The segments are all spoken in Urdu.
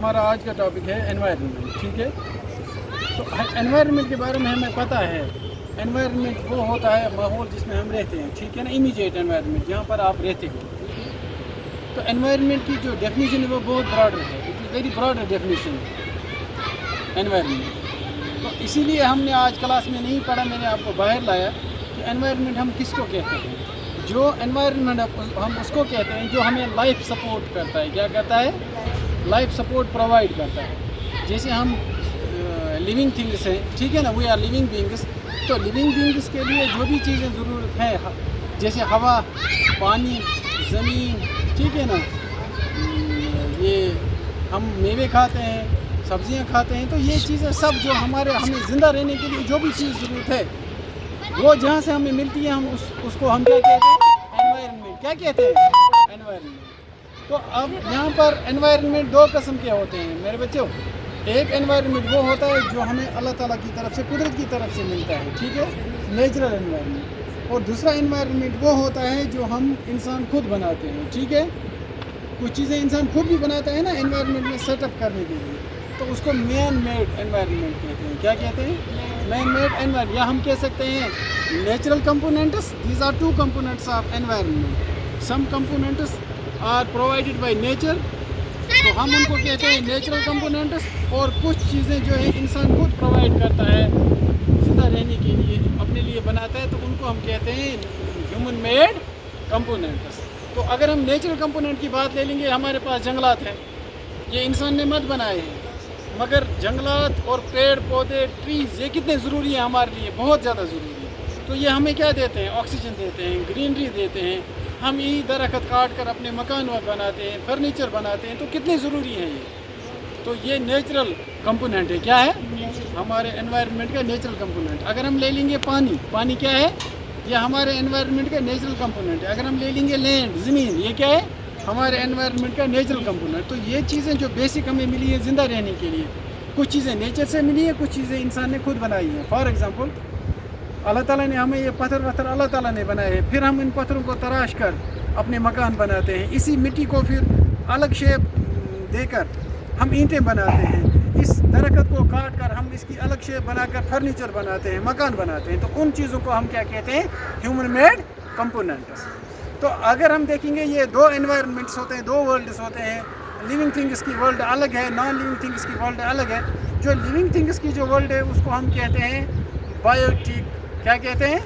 ہمارا آج کا ٹاپک ہے انوائرمنٹ، ٹھیک ہے۔ تو انوائرمنٹ کے بارے میں ہمیں پتہ ہے، انوائرمنٹ وہ ہوتا ہے ماحول جس میں ہم رہتے ہیں، ٹھیک ہے نا، امیجیٹ انوائرمنٹ جہاں پر آپ رہتے ہو۔ تو انوائرمنٹ کی جو ڈیفینیشن ہے وہ بہت براڈر ہے، it is very broader definition environment. تو اسی لیے ہم نے آج کلاس میں نہیں پڑھا، میں نے آپ کو باہر لایا کہ انوائرمنٹ ہم کس کو کہتے ہیں۔ جو انوائرمنٹ ہم اس کو کہتے ہیں جو ہمیں لائف سپورٹ کرتا ہے۔ کیا کرتا ہے؟ لائف سپورٹ پرووائڈ کرتا ہے۔ جیسے ہم لیونگ تھنگس ہیں، ٹھیک ہے نا، وی آر لیونگ بینگس۔ تو لیونگ بینگس کے لیے جو بھی چیزیں ضرورت ہیں، جیسے ہوا، پانی، زمین، ٹھیک ہے نا، یہ ہم میوے کھاتے ہیں، سبزیاں کھاتے ہیں، تو یہ چیزیں سب جو ہمیں زندہ رہنے کے لیے جو بھی چیز ضرورت ہے وہ جہاں سے ہمیں ملتی ہے، ہم اس کو ہم کیا کہتے ہیں؟ انوائرمنٹ۔ کیا کہتے ہیں؟ انوائرمنٹ۔ تو اب یہاں پر انوائرمنٹ دو قسم کے ہوتے ہیں میرے بچوں۔ ایک انوائرمنٹ وہ ہوتا ہے جو ہمیں اللہ تعالیٰ کی طرف سے، قدرت کی طرف سے ملتا ہے، ٹھیک ہے، نیچرل انوائرمنٹ۔ اور دوسرا انوائرمنٹ وہ ہوتا ہے جو ہم انسان خود بناتے ہیں، ٹھیک ہے۔ کچھ چیزیں انسان خود بھی بناتا ہے نا انوائرمنٹ میں سیٹ اپ کرنے کے لیے، تو اس کو مین میڈ انوائرمنٹ کہتے ہیں۔ کیا کہتے ہیں؟ مین میڈ انوائرمنٹ، یا ہم کہہ سکتے ہیں natural components. These are two components of environment. Some components are provided by nature, تو ہم ان کو کہتے ہیں نیچرل کمپوننٹس، اور کچھ چیزیں جو ہے انسان خود پرووائڈ کرتا ہے زندہ رہنے کے لیے، اپنے لیے بناتا ہے، تو ان کو ہم کہتے ہیں ہیومن میڈ کمپوننٹس۔ تو اگر ہم نیچرل کمپوننٹ کی بات لے لیں گے، ہمارے پاس جنگلات ہیں، یہ انسان نے مت بنائے ہیں، مگر جنگلات اور پیڑ پودے، ٹریز، یہ کتنے ضروری ہیں ہمارے لیے، بہت زیادہ ضروری ہے۔ تو یہ ہمیں کیا دیتے ہیں؟ آکسیجن دیتے ہیں، گرینری دیتے ہیں۔ ہم یہ درخت کاٹ کر اپنے مکان بناتے ہیں، فرنیچر بناتے ہیں، تو کتنے ضروری ہیں یہ۔ تو یہ نیچرل کمپوننٹ ہے۔ کیا ہے؟ ہمارے انوائرمنٹ کا نیچرل کمپوننٹ۔ اگر ہم لے لیں گے پانی، پانی کیا ہے؟ یہ ہمارے انوائرمنٹ کا نیچرل کمپوننٹ ہے۔ اگر ہم لے لیں گے لینڈ، زمین، یہ کیا ہے؟ ہمارے انوائرمنٹ کا نیچرل کمپوننٹ۔ تو یہ چیزیں جو بیسک ہمیں ملی ہے زندہ رہنے کے لیے، کچھ چیزیں نیچر سے ملی ہے، کچھ چیزیں انسان نے خود بنائی ہیں۔ فار ایگزامپل، اللہ تعالیٰ نے ہمیں یہ پتھر اللہ تعالیٰ نے بنائے ہیں، پھر ہم ان پتھروں کو تراش کر اپنے مکان بناتے ہیں۔ اسی مٹی کو پھر الگ شیپ دے کر ہم اینٹیں بناتے ہیں۔ اس درخت کو کاٹ کر ہم اس کی الگ شیپ بنا کر فرنیچر بناتے ہیں، مکان بناتے ہیں۔ تو ان چیزوں کو ہم کیا کہتے ہیں؟ Human made components. تو اگر ہم دیکھیں گے، یہ دو انوائرمنٹس ہوتے ہیں، دو ورلڈس ہوتے ہیں۔ لیونگ تھنگس کی ورلڈ الگ ہے، نان لیونگ تھنگس کی ورلڈ الگ ہے۔ جو لیونگ تھنگس کی جو ورلڈ ہے اس کو ہم کہتے ہیں بایوٹک۔ کیا کہتے ہیں؟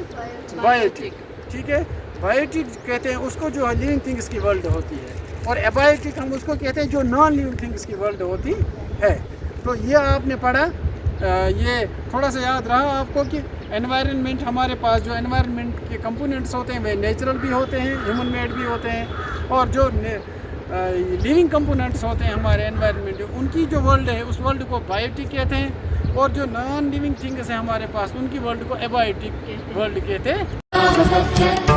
بایوٹک، ٹھیک ہے، بایوٹک کہتے ہیں اس کو جو لیونگ تھنگس کی ورلڈ ہوتی ہے، اور ایبایوٹک ہم اس کو کہتے ہیں جو نان لیونگ تھنگس کی ورلڈ ہوتی ہے۔ تو یہ آپ نے پڑھا، یہ تھوڑا سا یاد رہا آپ کو کہ انوائرمنٹ، ہمارے پاس جو انوائرمنٹ کے کمپوننٹس ہوتے ہیں وہ نیچرل بھی ہوتے ہیں، ہیومن میڈ بھی ہوتے ہیں، اور جو لیونگ کمپوننٹس ہوتے ہیں ہمارے انوائرمنٹ، ان کی جو ورلڈ ہے اس ورلڈ کو بایوٹک کہتے ہیں، اور جو نان لیونگ تھنگس ہیں ہمارے پاس ان کی ورلڈ کو ایبایوٹک ورلڈ کہتے ہیں۔